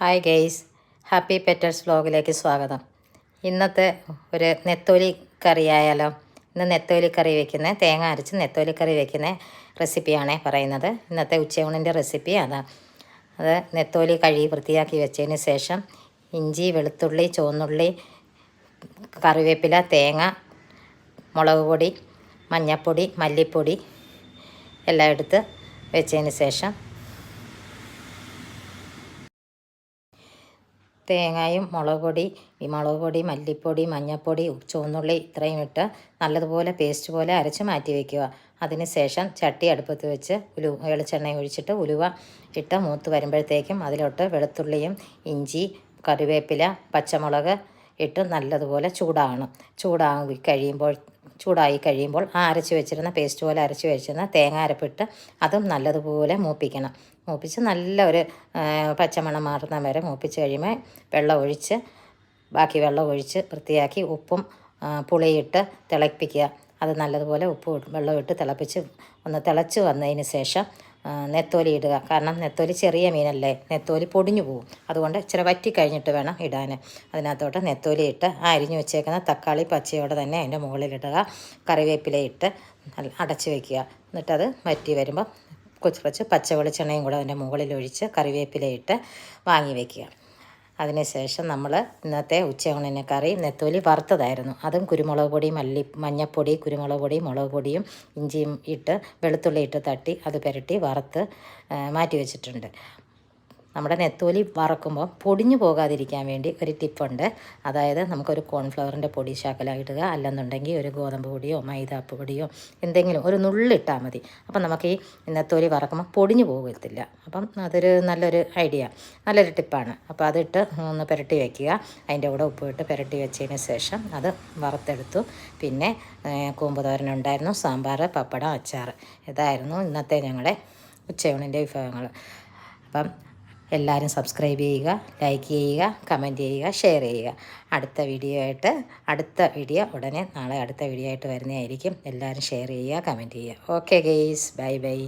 Hi guys, happy petals വ്ലോഗിലേക്ക് സ്വാഗതം. ഇന്നത്തെ ഒരു നെത്തോലി കറി ആയാലോ? ഇന്ന് നെത്തോലി കറി വയ്ക്കുന്ന, തേങ്ങ അരച്ച് നെത്തോലി കറി വയ്ക്കുന്ന റെസിപ്പിയാണേ പറയുന്നത്. ഇന്നത്തെ ഉച്ചയൂണിൻ്റെ റെസിപ്പി അതാണ്. അത് നെത്തോലി കഴുകി വൃത്തിയാക്കി വെച്ചതിന് ശേഷം ഇഞ്ചി, വെളുത്തുള്ളി, ചുവന്നുള്ളി, കറിവേപ്പില, തേങ്ങ, മുളക് പൊടി, മഞ്ഞൾപ്പൊടി, മല്ലിപ്പൊടി എല്ലാം എടുത്ത് വെച്ചതിന് ശേഷം തേങ്ങയും മുളക് പൊടി, മല്ലിപ്പൊടി, മഞ്ഞൾപ്പൊടി, ചുവന്നുള്ളി ഇത്രയും ഇട്ട് നല്ലതുപോലെ പേസ്റ്റ് പോലെ അരച്ച് മാറ്റി വയ്ക്കുക. അതിന് ശേഷം ചട്ടി അടുപ്പത്ത് വെച്ച് വെളിച്ചെണ്ണ ഒഴിച്ചിട്ട് ഉലുവ ഇട്ട് മൂത്ത് വരുമ്പോഴത്തേക്കും അതിലോട്ട് വെളുത്തുള്ളിയും ഇഞ്ചി, കറിവേപ്പില, പച്ചമുളക് ഇട്ട് നല്ലതുപോലെ ചൂടായി കഴിയുമ്പോൾ ആ അരച്ച് വെച്ചിരുന്ന പേസ്റ്റ് പോലെ അരച്ച് വെച്ചിരുന്ന തേങ്ങ അരപ്പിട്ട് അതും നല്ലതുപോലെ മൂപ്പിച്ച് നല്ല ഒരു പച്ചമണം മാറുന്ന വരെ മൂപ്പിച്ച് കഴിയുമ്പോൾ ബാക്കി വെള്ളം ഒഴിച്ച് വൃത്തിയാക്കി ഉപ്പും പുളിയിട്ട് തിളപ്പിക്കുക. അത് നല്ലതുപോലെ വെള്ളം ഇട്ട് തിളച്ച് വന്നതിന് ശേഷം നെത്തോലി ഇടുക. കാരണം നെത്തോലി ചെറിയ മീനല്ലേ, നെത്തോലി പൊടിഞ്ഞു പോകും. അതുകൊണ്ട് ഇച്ചിരി വറ്റി കഴിഞ്ഞിട്ട് വേണം ഇടാൻ. അതിനകത്തോട്ട് നെത്തോലി ഇട്ട് അരിഞ്ഞു വെച്ചേക്കുന്ന തക്കാളി പച്ചയോടെ തന്നെ അതിൻ്റെ മുകളിലിടുക. കറിവേപ്പില ഇട്ട് അടച്ച് വയ്ക്കുക. എന്നിട്ടത് വറ്റി വരുമ്പോൾ കുറച്ച് പച്ച വെളിച്ചെണ്ണയും കൂടെ അതിൻ്റെ മുകളിൽ ഒഴിച്ച് കറിവേപ്പില ഇട്ട് വാങ്ങി വയ്ക്കുക. അതിനുശേഷം നമ്മൾ ഇന്നത്തെ ഉച്ചയൂണിന് കറി നെത്തോലി വറുത്തതായിരുന്നു. അതും കുരുമുളക് പൊടി, മഞ്ഞൾപ്പൊടി, കുരുമുളക് പൊടി, മുളക് പൊടിയും ഇഞ്ചിയും ഇട്ട് വെളുത്തുള്ളി ഇട്ട് തട്ടി അത് പുരട്ടി വറുത്ത് മാറ്റി വെച്ചിട്ടുണ്ട്. നമ്മുടെ നെത്തോലി വറക്കുമ്പോൾ പൊടിഞ്ഞു പോകാതിരിക്കാൻ വേണ്ടി ഒരു ടിപ്പുണ്ട്. അതായത് നമുക്കൊരു കോൺഫ്ലവറിൻ്റെ പൊടി ശകലം ഇടുക, അല്ലെന്നുണ്ടെങ്കിൽ ഒരു ഗോതമ്പ് പൊടിയോ മൈദാപ്പ് പൊടിയോ എന്തെങ്കിലും ഒരു നുള്ളിട്ടാൽ മതി. അപ്പം നമുക്ക് ഈ നെത്തോലി വറക്കുമ്പോൾ പൊടിഞ്ഞു പോകത്തില്ല. അപ്പം അതൊരു നല്ലൊരു നല്ലൊരു ടിപ്പാണ്. അപ്പോൾ അതിട്ട് ഒന്ന് പുരട്ടി വയ്ക്കുക. അതിൻ്റെ കൂടെ ഉപ്പിട്ട് പുരട്ടി വെച്ചതിന് ശേഷം അത് വറുത്തെടുത്തു. പിന്നെ കൂമ്പ് തോരനുണ്ടായിരുന്നു, സാമ്പാർ, പപ്പടം, അച്ചാർ. ഇതായിരുന്നു ഇന്നത്തെ ഞങ്ങളുടെ ഉച്ചയൂണിൻ്റെ വിഭവങ്ങൾ. അപ്പം എല്ലാവരും സബ്സ്ക്രൈബ് ചെയ്യുക, ലൈക്ക് ചെയ്യുക, കമൻറ്റ് ചെയ്യുക, ഷെയർ ചെയ്യുക. അടുത്ത വീഡിയോ ഉടനെ നാളെ അടുത്ത വീഡിയോ ആയിട്ട് വരുന്നതായിരിക്കും. എല്ലാവരും ഷെയർ ചെയ്യുക, കമൻറ്റ് ചെയ്യുക. Okay guys, bye bye.